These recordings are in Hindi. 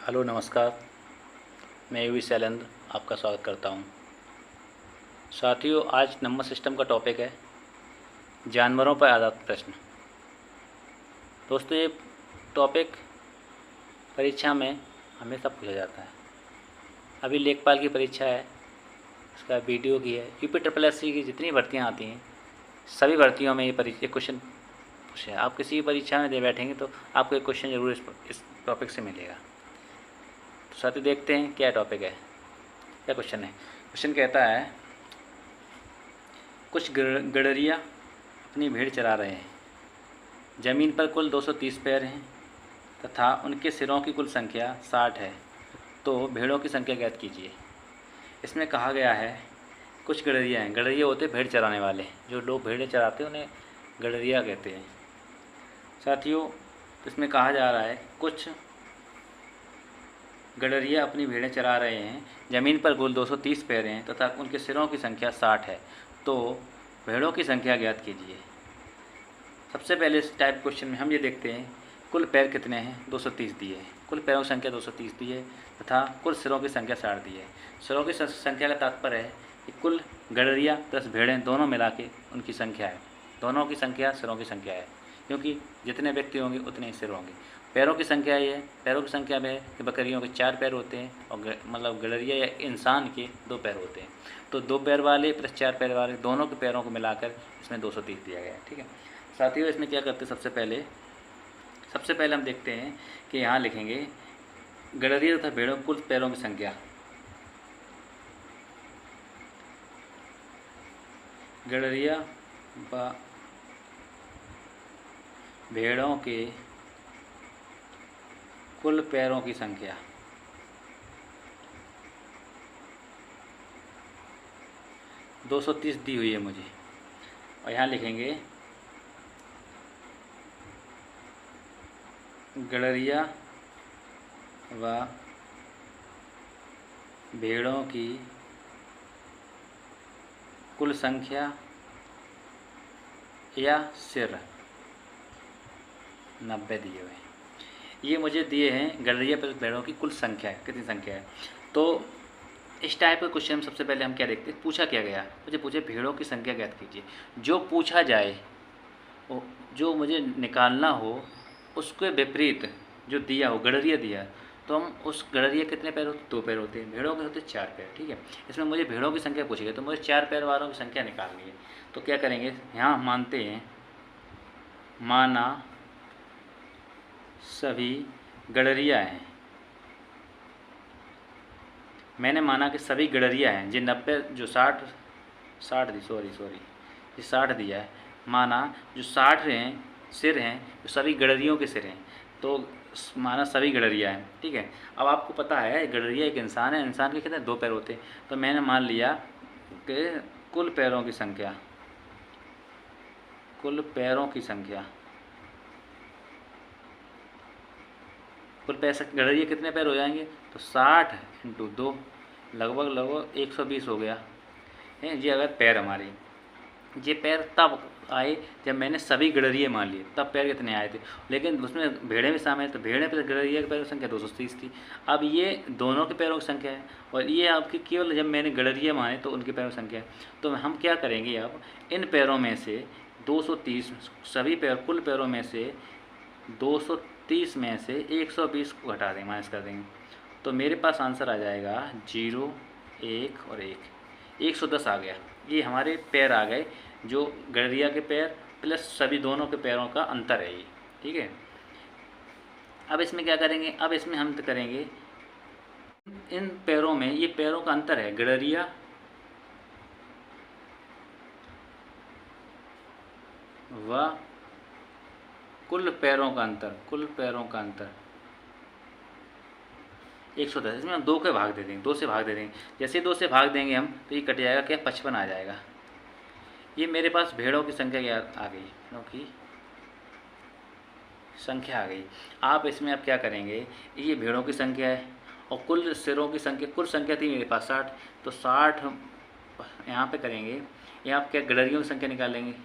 हेलो नमस्कार। मैं यूवी शैलेंद्र आपका स्वागत करता हूं। साथियों, आज नंबर सिस्टम का टॉपिक है जानवरों पर आधारित प्रश्न। दोस्तों, ये टॉपिक परीक्षा में हमेशा पूछा जाता है। अभी लेखपाल की परीक्षा है, उसका वीडियो की है। यूपी ट्रिपल एस सी की जितनी भर्तियाँ आती हैं सभी भर्तियों में ये क्वेश्चन पूछे हैं। आप किसी भी परीक्षा में दे बैठेंगे तो आपको एक क्वेश्चन ज़रूर इस टॉपिक से मिलेगा। तो साथियों, देखते हैं क्या टॉपिक है, क्या क्वेश्चन है। क्वेश्चन कहता है, कुछ गडरिया अपनी भेड़ चरा रहे हैं। ज़मीन पर कुल 230 पैर हैं तथा उनके सिरों की कुल संख्या 60 है। तो भेड़ों की संख्या ज्ञात कीजिए। इसमें कहा गया है कुछ गडरिया हैं। गडरिया होते भेड़ चराने वाले, जो लोग भेड़ें चराते हैं उन्हें गडरिया कहते हैं। साथियों, इसमें कहा जा रहा है कुछ गडरिया अपनी भेड़ें चरा रहे हैं। ज़मीन पर कुल 230 पैर हैं तथा उनके सिरों की संख्या 60 है। तो भेड़ों की संख्या ज्ञात कीजिए। सबसे पहले इस टाइप क्वेश्चन में हम ये देखते हैं कुल पैर कितने हैं। 230 दिए है, कुल पैरों की संख्या 230 दी है तथा कुल सिरों की संख्या 60 दी है। सिरों की संख्या का तात्पर्य है कि कुल गडरिया प्लस भेड़ें दोनों मिला के उनकी संख्या है। दोनों की संख्या सिरों की संख्या है, क्योंकि जितने व्यक्ति होंगे उतने ही सिर होंगे। पैरों की संख्या ये है, पैरों की संख्या में कि बकरियों के 4 पैर होते हैं और मतलब गडरिया या इंसान के 2 पैर होते हैं। तो 2 पैर वाले प्लस 4 पैर वाले दोनों के पैरों को मिलाकर इसमें 230 दिया गया है। ठीक है साथियों, इसमें क्या करते हैं, सबसे पहले हम देखते हैं कि यहाँ लिखेंगे गडरिया तथा भेड़ों कुल पैरों की संख्या। गडरिया व भेड़ों के कुल पैरों की संख्या। दो 230 दी हुई है मुझे, और यहाँ लिखेंगे गडरिया व भेड़ों की कुल संख्या या सिर 90 दिए हुए हैं। ये मुझे दिए हैं गडरिया प्लस भेड़ों की कुल संख्या है, कितनी संख्या है। तो इस टाइप का क्वेश्चन सबसे पहले हम क्या देखते हैं, पूछा क्या गया, मुझे पूछे भेड़ों की संख्या ज्ञात कीजिए। जो पूछा जाए, जो मुझे निकालना हो, उसके विपरीत जो दिया हो, गडरिया दिया, तो हम उस गडरिया कितने पैर होते, 2 पैर होते हैं। भेड़ों के होते 4 पैर। ठीक है, इसमें मुझे भेड़ों की संख्या पूछी गई, तो मुझे 4 पैर वालों की संख्या निकालनी है। तो क्या करेंगे, यहाँ मानते हैं, माना सभी गडरिया हैं। मैंने माना कि सभी गडरिया हैं। जो 90 जो 60 दी सॉरी ये 60 दिया है। माना जो 60 हैं सिर हैं, जो सभी गडरियों के सिर हैं, तो माना सभी गडरिया हैं। ठीक है, अब आपको पता है गडरिया एक इंसान है, इंसान के कितने 2 पैर होते हैं। तो मैंने मान लिया कि कुल पैरों की संख्या, कुल पैरों की संख्या, कुल पैसा गडरिया कितने पैर हो जाएंगे, तो 60 इंटू 2 लगभग 120 हो गया है। ये अगर पैर हमारे, ये पैर तब आए जब मैंने सभी गडरिये मान लिए, तब पैर कितने आए थे। लेकिन उसमें भेड़ें भी शामिल, तो भेड़ें पर गडरिया के पैरों की संख्या 230 थी। अब ये दोनों के पैरों की संख्या है, और ये आपकी केवल जब मैंने गडरिया माने तो उनके पैरों की संख्या है। तो हम क्या करेंगे, अब इन पैरों में से 230, सभी पैर कुल पैरों में से 230 में से 120 को घटा देंगे, माइनस कर देंगे। तो मेरे पास आंसर आ जाएगा 0, 1 और 1, 110 आ गया। ये हमारे पैर आ गए, जो गडरिया के पैर प्लस सभी दोनों के पैरों का अंतर है ये। ठीक है, अब इसमें क्या करेंगे, अब इसमें हम करेंगे इन पैरों में, ये पैरों का अंतर है गडरिया व कुल पैरों का अंतर, कुल पैरों का अंतर 110। इसमें हम 2 के भाग दे देंगे, 2 से भाग दे देंगे। जैसे 2 से भाग देंगे हम, तो ये कट जाएगा, क्या 55 आ जाएगा। ये मेरे पास भेड़ों की संख्या क्या आ गई, भेड़ों की संख्या आ गई। आप इसमें अब क्या करेंगे, ये भेड़ों की संख्या है और कुल सिरों की संख्या, कुल संख्या थी मेरे पास 60, तो 60 यहाँ पे करेंगे। यहाँ आप क्या गडरियों की संख्या निकालेंगे,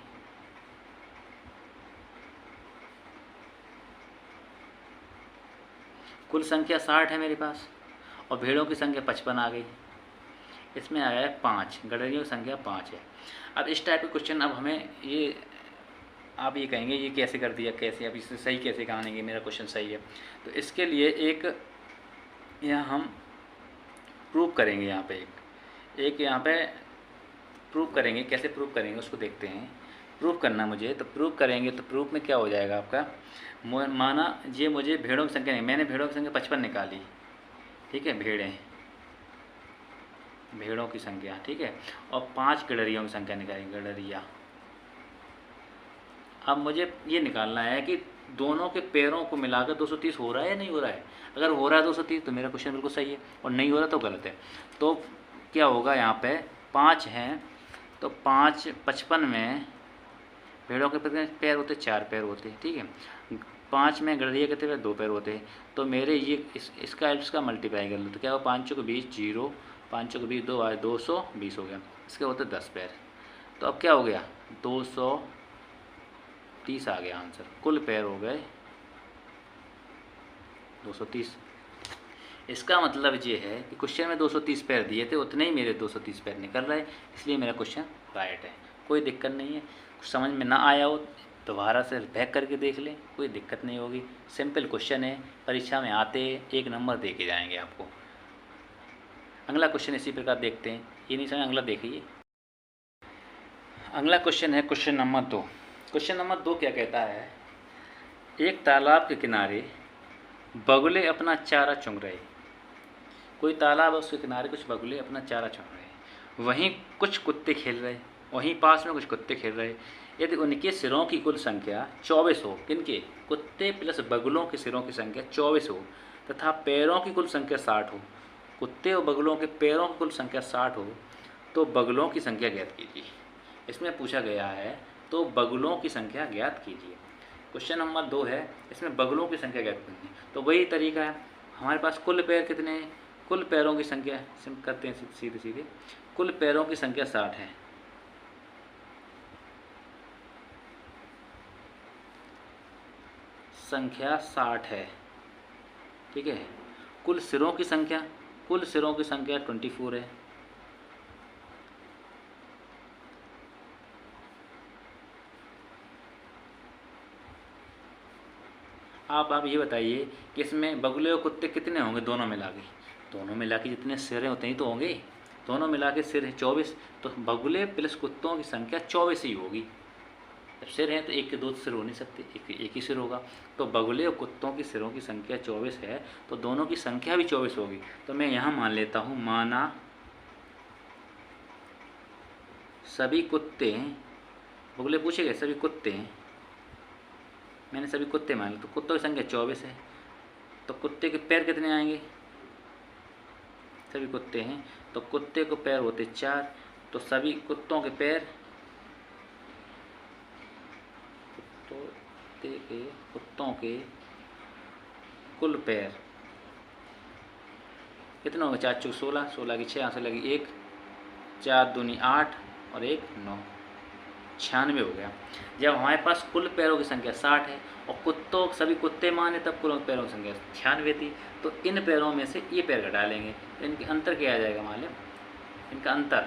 कुल संख्या 60 है मेरे पास और भेड़ों की संख्या 55 आ गई। इसमें आया है 5, गडरियों की संख्या 5 है। अब इस टाइप के क्वेश्चन अब हमें ये आप ये कहेंगे ये कैसे कर दिया, कैसे अब इससे सही कैसे कहानेंगे मेरा क्वेश्चन सही है। तो इसके लिए एक यहाँ हम प्रूव करेंगे, यहाँ पे एक यहाँ पे प्रूव करेंगे। कैसे प्रूव करेंगे उसको देखते हैं। प्रूव करना मुझे, तो प्रूव करेंगे तो प्रूफ में क्या हो जाएगा आपका, माना ये मुझे भेड़ों की संख्या नहीं, मैंने भेड़ों की संख्या 55 निकाली, ठीक है, भेड़ों की संख्या, ठीक है, और 5 गडरियों की संख्या निकाली, गडरिया। अब मुझे ये निकालना है कि दोनों के पैरों को मिलाकर 230 हो रहा है या नहीं हो रहा है। अगर हो रहा है 230 तो मेरा क्वेश्चन बिल्कुल सही है, और नहीं हो रहा तो गलत है। तो क्या होगा, यहाँ पे 5 हैं तो 5 55 में भेड़ों के कितने पैर होते, 4 पैर होते, ठीक है। 5 में गडरिया कितने पैर, 2 पैर होते। तो मेरे ये इसका मल्टीप्लाई कर लो तो क्या होगा, 5 को 20, 0, 5 को 20, 2 आए 220 हो गया। इसके होते 10 पैर। तो अब क्या हो गया, 230 आ गया आंसर। कुल पैर हो गए 230। इसका मतलब ये है कि क्वेश्चन में 230 पैर दिए थे, उतने ही मेरे 230 पैर निकल रहे, इसलिए मेरा क्वेश्चन राइट है। कोई दिक्कत नहीं है। कुछ समझ में ना आया हो दोबारा से बैक करके देख लें, कोई दिक्कत नहीं होगी। सिंपल क्वेश्चन है, परीक्षा में आते 1 नंबर दे के जाएंगे आपको। अगला क्वेश्चन इसी प्रकार देखते हैं। ये नहीं समझ, अगला देखिए। अगला क्वेश्चन है क्वेश्चन नंबर 2। क्वेश्चन नंबर 2 क्या कहता है, एक तालाब के किनारे बगुले अपना चारा चुन रहे। कोई तालाब है, उसके किनारे कुछ बगुले अपना चारा चुन रहे, वहीं कुछ कुत्ते खेल रहे, वहीं पास में कुछ कुत्ते खेल रहे। यदि उनके सिरों की कुल संख्या 24 हो, किनके, कुत्ते प्लस बगुलों के सिरों की संख्या 24 हो, तथा पैरों की कुल संख्या 60 हो, कुत्ते और बगुलों के पैरों की कुल संख्या 60 हो, तो बगुलों की संख्या ज्ञात कीजिए। इसमें पूछा गया है तो बगुलों की संख्या ज्ञात कीजिए। क्वेश्चन नंबर 2 है, इसमें बगुलों की संख्या ज्ञात कीजिए। तो वही तरीका है, हमारे पास कुल पैर कितने हैं, कुल पैरों की संख्या करते हैं सीधे सीधे। कुल पैरों की संख्या 60 है, संख्या 60 है, ठीक है। कुल सिरों की संख्या, कुल सिरों की संख्या 24 है। आप ये बताइए कि इसमें बगुले और कुत्ते कितने होंगे दोनों मिला के, दोनों मिला के जितने सिर हैं उतने ही तो होंगे। दोनों मिला के सिर है 24, तो बगुले प्लस कुत्तों की संख्या 24 ही होगी। जब सिर हैं तो एक के 2 सिर हो नहीं सकते, एक ही सिर होगा। तो बगुले और कुत्तों की सिरों की संख्या 24 है, तो दोनों की संख्या भी 24 होगी। तो मैं यहाँ मान लेता हूँ, माना सभी कुत्ते, बगुले पूछे गए सभी कुत्ते हैं, मैंने सभी कुत्ते मान लिए, तो कुत्तों की संख्या 24 है। तो कुत्ते के पैर कितने आएंगे, सभी कुत्ते हैं तो कुत्ते को पैर होते 4, तो सभी कुत्तों के पैर, कुत्तों के कुल पैर कितने होंगे, 4 चौक 16, 16 की 6, यहाँ से लगी 1, 4 दूनी 8 और 1 9, 96 हो गया। जब हमारे पास कुल पैरों की संख्या 60 है और कुत्तों सभी कुत्ते माने तब कुल पैरों की संख्या 96 थी, तो इन पैरों में से ये पैर घटा लेंगे, तो इनके अंतर क्या आ जाएगा मालूम, इनका अंतर,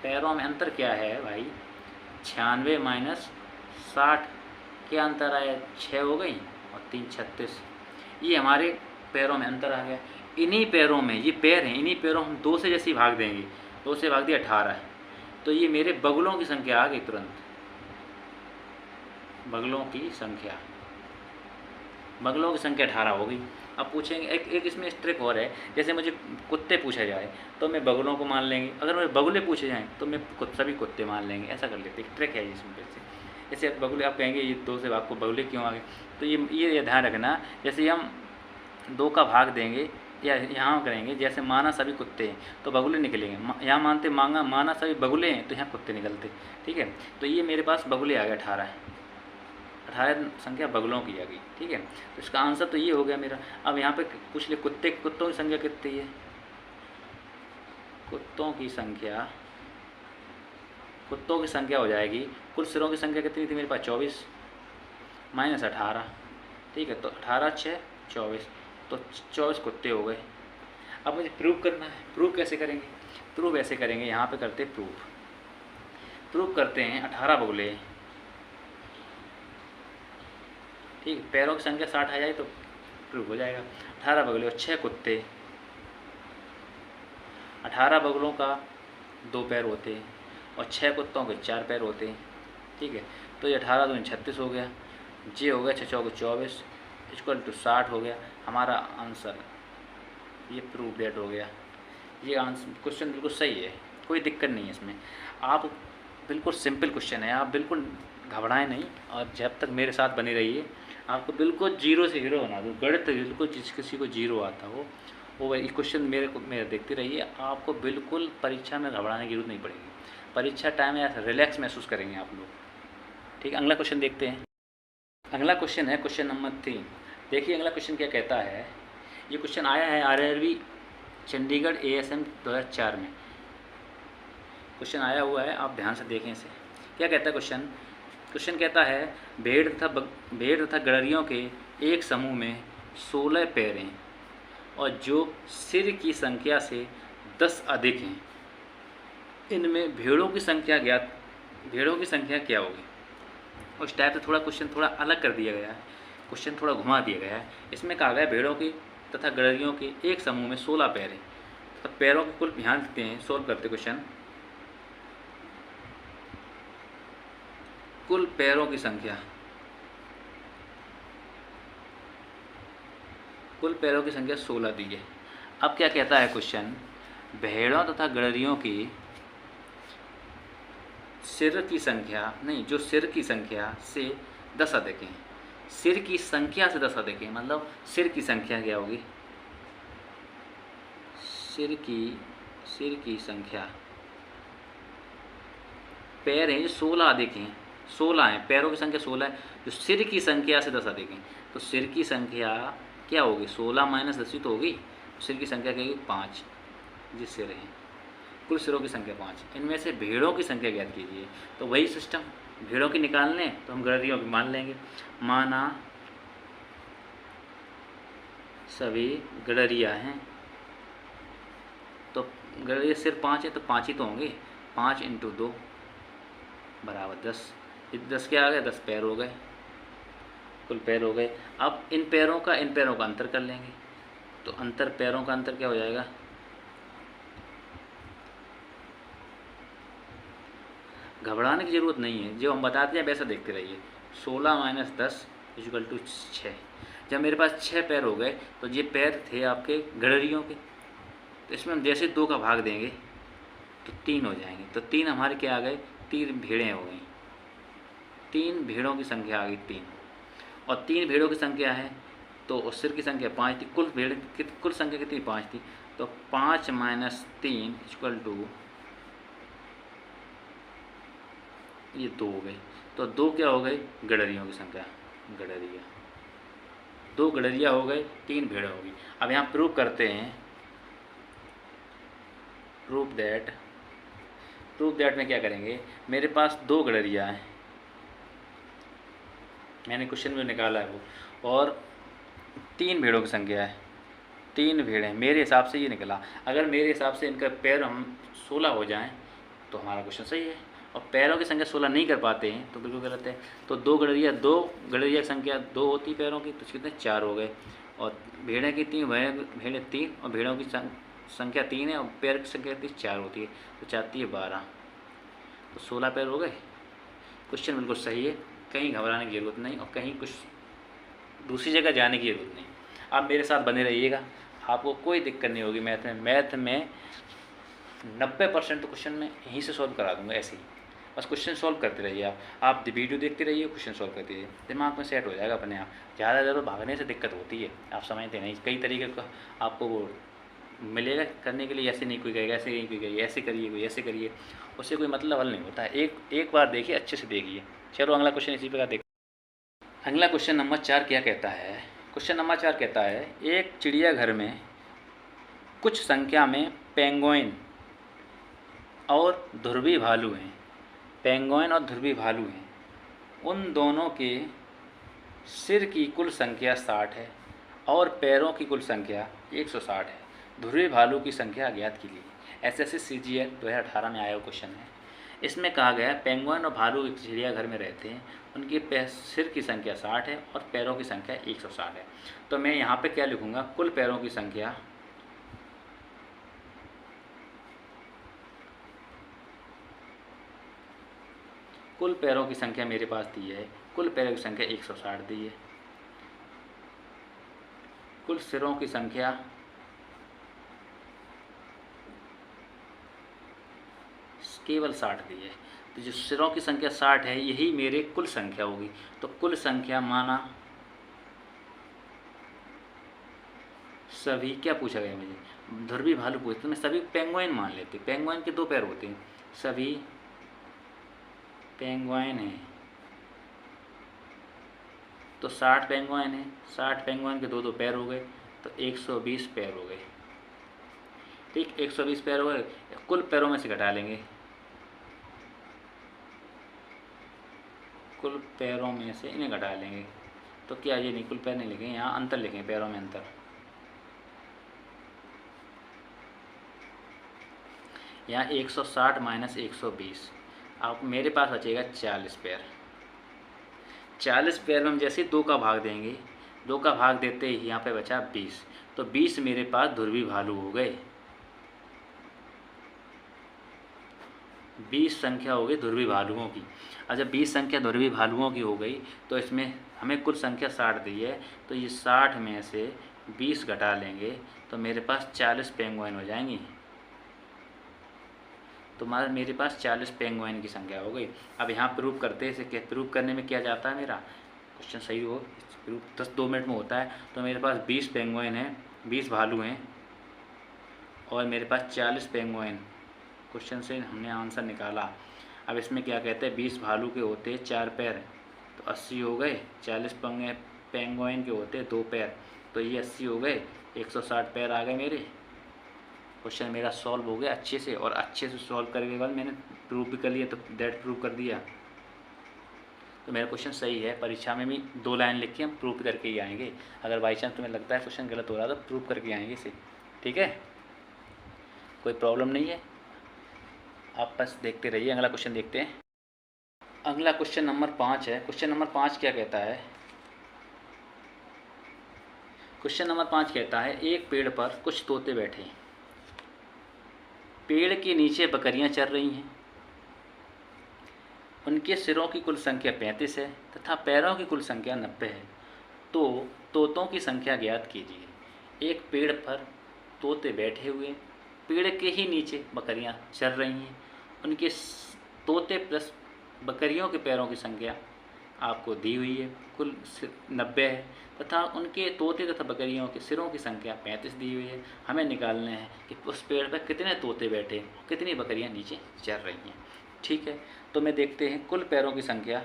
पैरों में अंतर क्या है भाई, 96 माइनस 60, क्या अंतर आया, 6 हो गई और 3 36, ये हमारे पैरों में अंतर आ गया। इन्हीं पैरों में, ये पैर हैं, इन्हीं पैरों हम 2 से जैसे भाग देंगे, 2 से भाग दिया 18, तो ये मेरे बगुलों की संख्या आ गई तुरंत, बगुलों की संख्या 18 हो गई। अब पूछेंगे एक इसमें ट्रिक और है, जैसे मुझे कुत्ते पूछा जाए तो मैं बगुलों को मान लेंगे, अगर मुझे बगुले पूछे जाएँ तो मैं सभी कुत्ते मान लेंगे, ऐसा कर लेते। एक ट्रिक है इसमें, जैसे बगुले, आप कहेंगे ये 2 से आपको बगुले क्यों आ गए, तो ये ध्यान रखना, जैसे हम 2 का भाग देंगे या यहाँ करेंगे, जैसे माना सभी कुत्ते हैं तो बगुले निकलेंगे, यहाँ मानते माना सभी बगुले हैं तो यहाँ कुत्ते निकलते, ठीक है। तो ये मेरे पास बगुले आ गए 18 संख्या बगुलों की आ गई, ठीक है। तो इसका आंसर तो ये हो गया मेरा। अब यहाँ पे पूछ ले कुत्तों की संख्या कितनी है, कुत्तों की संख्या हो जाएगी, कुल सिरों की संख्या कितनी थी मेरे पास 24, माइनस 18, ठीक है। तो 18 6 24, तो 24 कुत्ते हो गए। अब मुझे प्रूव करना है। प्रूव कैसे करेंगे? प्रूव ऐसे करेंगे, यहाँ पे करते प्रूव करते हैं 18 बगुले, ठीक है। पैरों की संख्या 60 आ जाए तो प्रूव हो जाएगा। 18 बगुले और 6 कुत्ते, 18 बगुलों का 2 पैर होते हैं और 6 कुत्तों के 4 पैर होते हैं, ठीक है। तो ये 18 दूनी 36 हो गया, ये हो गया 6 चौके 24 इक्वल टू 60 हो गया। हमारा आंसर ये प्रूव दैट हो गया। ये आंसर क्वेश्चन बिल्कुल सही है, कोई दिक्कत नहीं है इसमें। आप बिल्कुल सिंपल क्वेश्चन है, आप बिल्कुल घबराएं नहीं और जब तक मेरे साथ बनी रहिए। आपको बिल्कुल जीरो से हीरो बना दूँ। गणित बिल्कुल जिस किसी को जीरो आता हो वो ये क्वेश्चन मेरे देखते रहिए। आपको बिल्कुल परीक्षा में घबराने की जरूरत नहीं पड़ेगी। परीक्षा टाइम में रिलैक्स महसूस करेंगे आप लोग, ठीक है। अगला क्वेश्चन देखते हैं। अगला क्वेश्चन है क्वेश्चन नंबर 3। देखिए अगला क्वेश्चन क्या कहता है। ये क्वेश्चन आया है RRB चंडीगढ़ ASM 2004 में क्वेश्चन आया हुआ है, आप ध्यान से देखें इसे। क्या कहता है क्वेश्चन कहता है भेड़ तथा गड़रियों के एक समूह में 16 पैर हैं और जो सिर की संख्या से 10 अधिक हैं। इनमें भेड़ों की संख्या क्या होगी? उस टाइप से थोड़ा क्वेश्चन थोड़ा अलग कर दिया गया है, क्वेश्चन थोड़ा घुमा दिया गया है। इसमें कहा गया भेड़ों की तथा गड़रियों के एक समूह में 16 पैर हैं। तो पैरों के कुल ध्यान देते हैं, सोल्व करते क्वेश्चन। कुल पैरों की संख्या, कुल पैरों की संख्या 16 दी है। अब क्या कहता है क्वेश्चन, भेड़ों तथा गड़रियों की सिर की संख्या नहीं, जो सिर की संख्या से 10 अधिक हैं। सिर की संख्या से 10 अधिक हैं, मतलब सिर की संख्या क्या होगी? सिर की संख्या, पैर हैं जो 16 अधिक हैं, 16 हैं, पैरों की संख्या 16 है, जो सिर की संख्या से 10 अधिक हैं। तो सिर की संख्या क्या होगी? 16 माइनस 10 ही तो होगी। सिर की संख्या क्या होगी? 5, जिस सिर हैं। कुल सिरों की संख्या 5। इनमें से भेड़ों की संख्या ज्ञात कीजिए। तो वही सिस्टम, भेड़ों की निकालने तो हम गड़रियों की मान लेंगे। माना सभी गड़रिया हैं, तो गड़रिया सिर 5 है तो 5 ही तो होंगे। 5 × 2 बराबर 10। 10 क्या आ गया? 10 पैर हो गए, कुल पैर हो गए। अब इन पैरों का अंतर कर लेंगे। तो पैरों का अंतर क्या हो जाएगा? घबराने की ज़रूरत नहीं है, जो हम बताते हैं वैसा देखते रहिए। 16 माइनस 10 इक्वल टू 6। जब मेरे पास 6 पैर हो गए तो ये पैर थे आपके गड़रियों के, तो इसमें हम जैसे 2 का भाग देंगे तो 3 हो जाएंगे। तो 3 हमारे क्या आ गए? 3 भेड़ें हो गई। 3 भेड़ों की संख्या आ गई 3, और 3 भेड़ों की संख्या है तो सिर की संख्या 5 थी। कुल संख्या कितनी? 5 थी। तो 5 माइनस 3 इक्वल टू ये 2 हो गई। तो 2 क्या हो गई? गड़रियों की संख्या, गड़रिया। 2 गड़रिया हो गए, 3 भेड़ हो गई। अब यहाँ प्रूव करते हैं। प्रूव दैट में क्या करेंगे? मेरे पास 2 गड़रिया हैं, मैंने क्वेश्चन में निकाला है वो, और 3 भेड़ों की संख्या है। 3 भेड़ें मेरे हिसाब से ये निकला। अगर मेरे हिसाब से इनका पैर हम 16 हो जाएं तो हमारा क्वेश्चन सही है, और पैरों की संख्या 16 नहीं कर पाते हैं तो बिल्कुल गलत है। तो 2 गड़रिया की संख्या 2 होती पैरों की, तो कितने? 4 हो गए। और भेड़ें की 3, भेड़ें 3 और भेड़ों की संख्या 3 है, और पैर की संख्या 4 होती है, तो 4 × 12, तो 16 पैर हो गए। क्वेश्चन बिल्कुल सही है, कहीं घबराने की ज़रूरत नहीं और कहीं कुछ दूसरी जगह जाने की ज़रूरत नहीं। आप मेरे साथ बने रहिएगा, आपको कोई दिक्कत नहीं होगी। मैथ में 90% तो क्वेश्चन में यहीं से सॉल्व करा दूँगा, ऐसे ही बस क्वेश्चन सॉल्व करते रहिए। आप वीडियो देखते रहिए, क्वेश्चन सॉल्व करते रहिए, दिमाग में सेट हो जाएगा अपने आप। ज़्यादा ज़रूर भागने से दिक्कत होती है, आप समझते नहीं। कई तरीके का आपको वो मिलेगा करने के लिए, ऐसे नहीं कोई कहेगा, ऐसे नहीं कोई कहेगा, ऐसे करिए, कोई ऐसे करिए, उससे कोई मतलब हल नहीं होता है। एक बार देखिए, अच्छे से देखिए। चलो अगला क्वेश्चन इसी प्रकार देख। अगला क्वेश्चन नंबर 4 क्या कहता है? क्वेश्चन नंबर 4 कहता है एक चिड़ियाघर में कुछ संख्या में पेंगुइन और ध्रुवी भालू हैं। पेंगुइन और ध्रुवी भालू हैं। उन दोनों के सिर की कुल संख्या 60 है और पैरों की कुल संख्या 160 है। ध्रुवी भालू की संख्या ज्ञात कीजिए। एसएससी सीजीएल 2018 में आया हुआ क्वेश्चन है। इसमें कहा गया है पेंगुइन और भालू एक चिड़ियाघर में रहते हैं, उनके सिर की संख्या 60 है और पैरों की संख्या 160 है। तो मैं यहाँ पे क्या लिखूँगा, कुल पैरों की संख्या मेरे पास दी है, कुल पैरों की संख्या 160 दी है, कुल सिरों की संख्या केवल 60 दी है। तो जो सिरों की संख्या 60 है यही मेरे कुल संख्या होगी। तो कुल संख्या माना सभी, क्या पूछा गया मुझे, ध्रुवी भालू पूछते, तो मैं सभी पेंगुइन मान लेते। पेंगुइन के 2 पैर होते हैं, सभी पेंगुइन हैं तो 60 पेंगुइन हैं, 60 पेंगुइन के 2 पैर हो गए तो 120 पैर हो गए। ठीक, 120 पैर हो गए। कुल पैरों में से घटा लेंगे, कुल पैरों में से इन्हें घटा लेंगे तो क्या, ये नहीं, कुल पैर नहीं लिखेंगे, यहाँ अंतर लिखेंगे, पैरों में अंतर। यहाँ 160 माइनस 120, अब मेरे पास बचेगा 40 पैर। 40 पैर में हम जैसे 2 का भाग देंगे, 2 का भाग देते ही यहाँ पे बचा 20, तो 20 मेरे पास ध्रुवी भालू हो गए। 20 संख्या हो गई ध्रुवी भालुओं की। और जब 20 संख्या ध्रुवी भालुओं की हो गई तो इसमें हमें कुल संख्या 60 दी है, तो ये 60 में से 20 घटा लेंगे तो मेरे पास 40 पेंगुइन हो जाएंगी। तो मेरे पास 40 पेंगुइन की संख्या हो गई। अब यहाँ प्रूव करते हैं, इसे प्रूव करने में क्या जाता है, मेरा क्वेश्चन सही हो, प्रूव 2 मिनट में होता है। तो मेरे पास 20 पेंगुइन हैं, 20 भालू हैं और मेरे पास 40 पेंगुइन, क्वेश्चन से हमने आंसर निकाला। अब इसमें क्या कहते हैं, 20 भालू के होते 4 पैर तो 80 हो गए, 40 पेंगुइन के होते 2 पैर तो ये 80 हो गए, 160 पैर आ गए मेरे। क्वेश्चन मेरा सॉल्व हो गया अच्छे से, और अच्छे से सॉल्व करने के बाद मैंने प्रूव भी कर लिया, तो दैट प्रूव कर दिया। तो मेरा क्वेश्चन सही है। परीक्षा में भी 2 लाइन लिख के हम प्रूव करके ही आएंगे। अगर बाई चांस तुम्हें लगता है क्वेश्चन गलत हो रहा है तो प्रूव करके आएंगे इसे, ठीक है, कोई प्रॉब्लम नहीं है। आप बस देखते रहिए। अगला क्वेश्चन देखते हैं। अगला क्वेश्चन नंबर 5 है। क्वेश्चन नंबर 5 क्या कहता है, क्वेश्चन नंबर 5 कहता है एक पेड़ पर कुछ तोते बैठे हैं, पेड़ के नीचे बकरियां चर रही हैं, उनके सिरों की कुल संख्या 35 है तथा पैरों की कुल संख्या 90 है। तो तोतों की संख्या ज्ञात कीजिए। एक पेड़ पर तोते बैठे हुए, पेड़ के ही नीचे बकरियां चर रही हैं, उनके तोते प्लस बकरियों के पैरों की संख्या आपको दी हुई है, कुल 90 है तथा उनके तोते तथा बकरियों के सिरों की संख्या 35 दी हुई है। हमें निकालना है कि उस पेड़ पर कितने तोते बैठे, कितनी बकरियां नीचे चर रही हैं। ठीक है, तो मैं देखते हैं कुल पैरों की संख्या,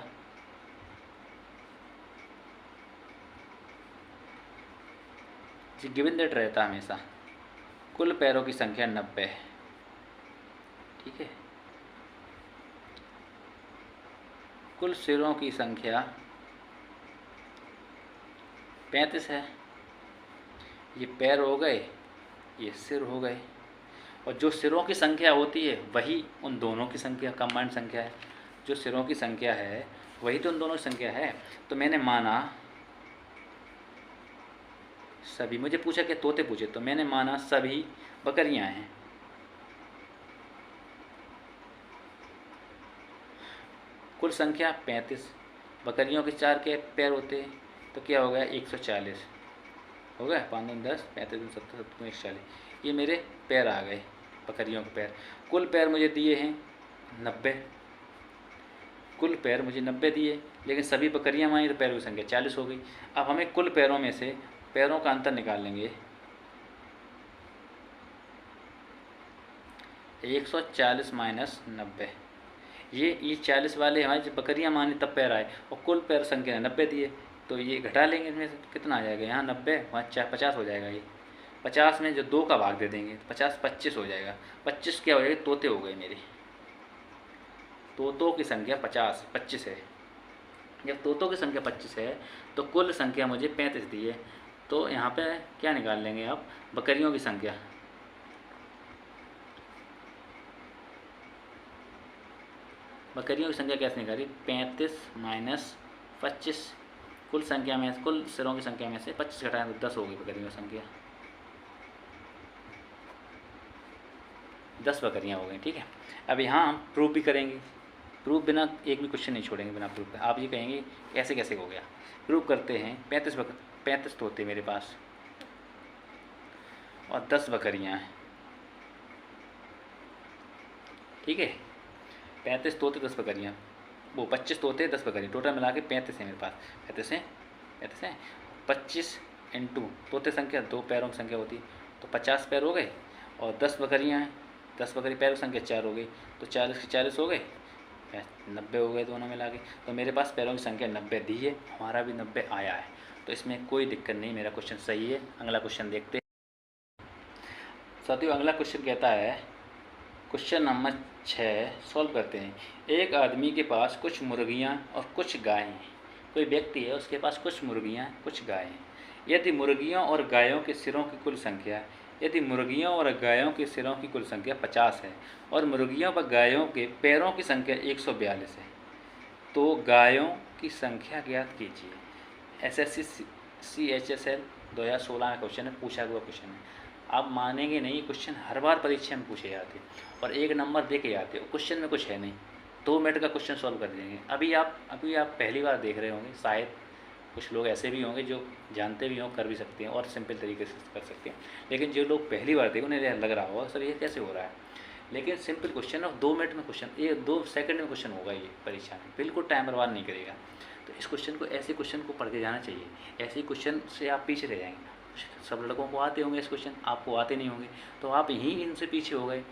जी गिवन दैट रहता है हमेशा, कुल पैरों की संख्या 90 है। ठीक है, कुल सिरों की संख्या 35 है। ये पैर हो गए, ये सिर हो गए, और जो सिरों की संख्या होती है वही उन दोनों की संख्या, कंबाइंड संख्या है। जो सिरों की संख्या है वही तो उन दोनों की संख्या है। तो मैंने माना सभी, मुझे पूछा कि तोते पूछे, तो मैंने माना सभी बकरियां हैं। कुल संख्या 35, बकरियों के 4 के पैर होते हैं तो क्या हो गया 140 हो गया, 5 दूनी 10, 35 दूनी 70, 70 दूनी 140, ये मेरे पैर आ गए, बकरियों के पैर। कुल पैर मुझे दिए हैं 90, कुल पैर मुझे 90 दिए, लेकिन सभी बकरियां मानी तो पैरों की संख्या 40 हो गई। अब हमें कुल पैरों में से पैरों का अंतर निकाल लेंगे। 140 माइनस 90, ये 40 वाले हमारे जब बकरियां मानी तब पैर आए, और कुल पैर संख्या 90 दिए, तो ये घटा लेंगे इसमें से, कितना आ जाएगा, यहाँ 90 वहाँ 50 हो जाएगा। ये 50 में जो 2 का भाग दे देंगे तो 50 25 हो जाएगा। 25 क्या हो जाएगा, तोते हो गए मेरे, तोतों की संख्या 25 है। जब तोतों की संख्या 25 है तो कुल संख्या मुझे 35 दी है, तो यहाँ पे क्या निकाल लेंगे आप, बकरियों की संख्या। बकरियों की संख्या कैसे निकाली, 35 माइनस 25, कुल संख्या में, कुल सिरों की संख्या में से 25 घटाएं तो 10 होगी बकरियों की संख्या, 10 बकरियाँ हो गई। ठीक है, अब यहाँ हम प्रूफ भी करेंगे, प्रूफ बिना एक भी क्वेश्चन नहीं छोड़ेंगे बिना प्रूफ के। आप ये कहेंगे कैसे कैसे हो गया, प्रूफ करते हैं। 35 तोते मेरे पास और 10 बकरियाँ हैं। ठीक है, 35 तोते 10 बकरियाँ, वो 25 तोते 10 बकरियाँ, टोटल मिला के 35 है मेरे पास। 35 है 25 इंटू तोते संख्या, 2 पैरों की संख्या होती, तो 50 पैर हो गए, और 10 बकरियाँ हैं, 10 बकरी पैरों की संख्या 4 हो गई, तो 40 के 40 हो गए, 90 हो गए दोनों मिला के। तो मेरे पास पैरों की संख्या 90 दी है, हमारा भी 90 आया है, तो इसमें कोई दिक्कत नहीं, मेरा क्वेश्चन सही है। अगला क्वेश्चन देखते हैं साथियों। अगला क्वेश्चन कहता है, क्वेश्चन नंबर 6 सॉल्व करते हैं। एक आदमी के पास कुछ मुर्गियाँ और कुछ गायें हैं। कोई व्यक्ति है, उसके पास कुछ मुर्गियाँ कुछ गायें हैं। यदि मुर्गियों और गायों के सिरों की कुल संख्या, यदि मुर्गियों और गायों के सिरों की कुल संख्या 50 है और मुर्गियों व गायों के पैरों की संख्या 142 है, तो गायों की संख्या ज्ञात कीजिए। SSC CHSL 2016 में क्वेश्चन है, पूछा हुआ क्वेश्चन है। आप मानेंगे नहीं, क्वेश्चन हर बार परीक्षा में पूछे जाते और 1 नंबर दे के जाते, क्वेश्चन में कुछ है नहीं, 2 मिनट का क्वेश्चन सॉल्व कर देंगे। अभी आप पहली बार देख रहे होंगे, शायद कुछ लोग ऐसे भी होंगे जो जानते भी हों, कर भी सकते हैं और सिंपल तरीके से कर सकते हैं, लेकिन जो लोग पहली बार देखें उन्हें लग रहा होगा सर ये कैसे हो रहा है, लेकिन सिंपल क्वेश्चन और 2 मिनट में क्वेश्चन, ये 2 सेकंड में क्वेश्चन होगा, ये परीक्षा में बिल्कुल टाइम बर्बाद नहीं करेगा। तो इस क्वेश्चन को, ऐसे क्वेश्चन को पढ़ के जाना चाहिए, ऐसे क्वेश्चन से आप पीछे रह जाएंगे। सब लड़कों को आते होंगे इस क्वेश्चन, आपको आते नहीं होंगे, तो आप यहीं इनसे पीछे हो गए।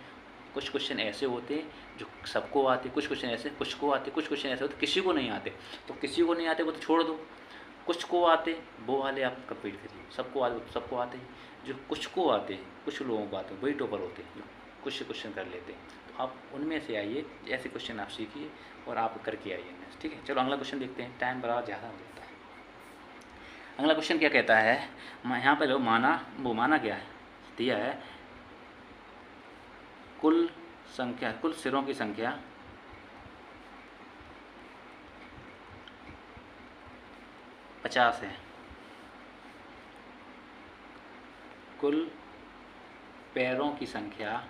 कुछ क्वेश्चन ऐसे होते हैं जो सबको आते, कुछ क्वेश्चन ऐसे कुछ को आते, कुछ क्वेश्चन ऐसे होते किसी को नहीं आते, तो किसी को नहीं आते वो तो छोड़ दो, कुछ को आते वो वाले आप कंप्लीट करिए। सबको आते हैं, जो कुछ को आते हैं, कुछ लोगों को आते हैं, वही टॉपर होते हैं जो कुछ क्वेश्चन कर लेते हैं। तो आप उनमें से आइए, ऐसे क्वेश्चन आप सीखिए और आप करके आइए। ठीक है, चलो अगला क्वेश्चन देखते हैं, टाइम बड़ा ज़्यादा हो जाता है। अगला क्वेश्चन क्या कहता है, यहाँ पर लो माना क्या है दिया है, कुल संख्या, कुल सिरों की संख्या 50 है, कुल पैरों की संख्या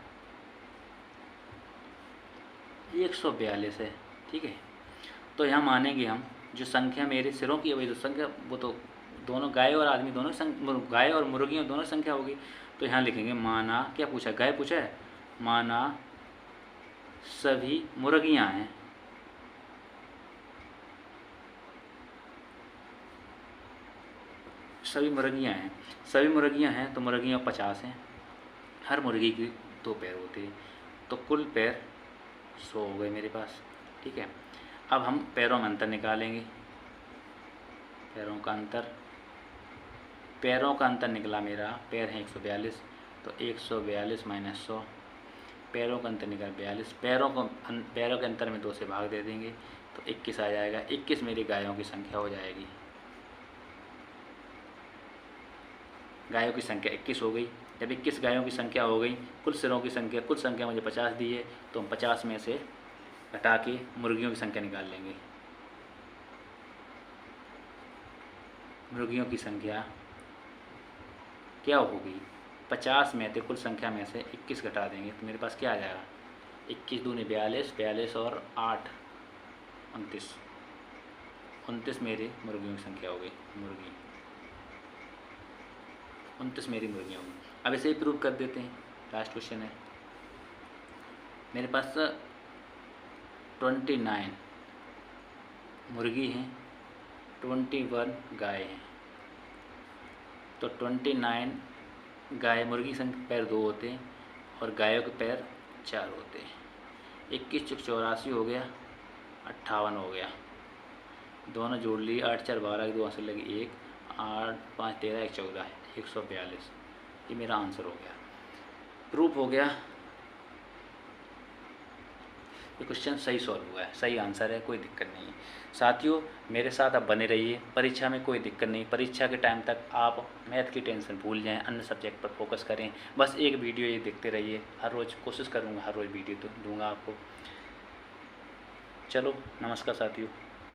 142 है। ठीक है, तो यहाँ मानेंगे हम, जो संख्या मेरे सिरों की है वही तो संख्या, वो तो दोनों गाय और आदमी दोनों, गाय और मुर्गियों दोनों संख्या होगी। तो यहाँ लिखेंगे माना, क्या पूछा, गाय पूछा है, माना सभी मुर्गियाँ हैं, सभी मुर्गियाँ हैं, तो मुर्गियाँ 50 हैं, हर मुर्गी की 2 पैर होते हैं, तो कुल पैर 100 हो गए मेरे पास। ठीक है, अब हम पैरों में अंतर निकालेंगे, पैरों का अंतर निकला मेरा, पैर है 142, तो 142 माइनस 100, पैरों का अंतर निकला 42, पैरों के अंतर में 2 से भाग दे देंगे तो 21 आ जाएगा। 21 मेरी गायों की संख्या हो जाएगी, गायों की संख्या 21 हो गई। जब 21 गायों की संख्या हो गई, कुल सिरों की संख्या, कुल संख्या मुझे 50 दी है, तो हम 50 में से घटा के मुर्गियों की संख्या निकाल लेंगे। मुर्गियों की संख्या क्या होगी, 50 में से कुल संख्या में से 21 घटा देंगे तो मेरे पास क्या आ जाएगा, 21 दूनी 42, 42 और 8 29 मेरी मुर्गियों की संख्या हो गई, 29 मेरी मुर्गियाँ होंगी। अब इसे ही प्रूव कर देते हैं, लास्ट क्वेश्चन है। मेरे पास 29 मुर्गी हैं, 21 गाय हैं, तो 29 गाय, मुर्गी की संख्या पैर 2 होते हैं और गायों के पैर 4 होते हैं। 21 चुक 84 हो गया, 58 हो गया, दोनों जोड़ लिए, 8 4 12 की 2 आंसर लगी 1, 8 5 13 1 14, 142, ये मेरा आंसर हो गया, प्रूफ हो गया। ये क्वेश्चन सही सॉल्व हुआ है, सही आंसर है, कोई दिक्कत नहीं है। साथियों मेरे साथ आप बने रहिए, परीक्षा में कोई दिक्कत नहीं, परीक्षा के टाइम तक आप मैथ की टेंशन भूल जाएं, अन्य सब्जेक्ट पर फोकस करें। बस एक वीडियो ये देखते रहिए, हर रोज़ कोशिश करूँगा हर रोज़ वीडियो तो दूँगा आपको। चलो नमस्कार साथियों।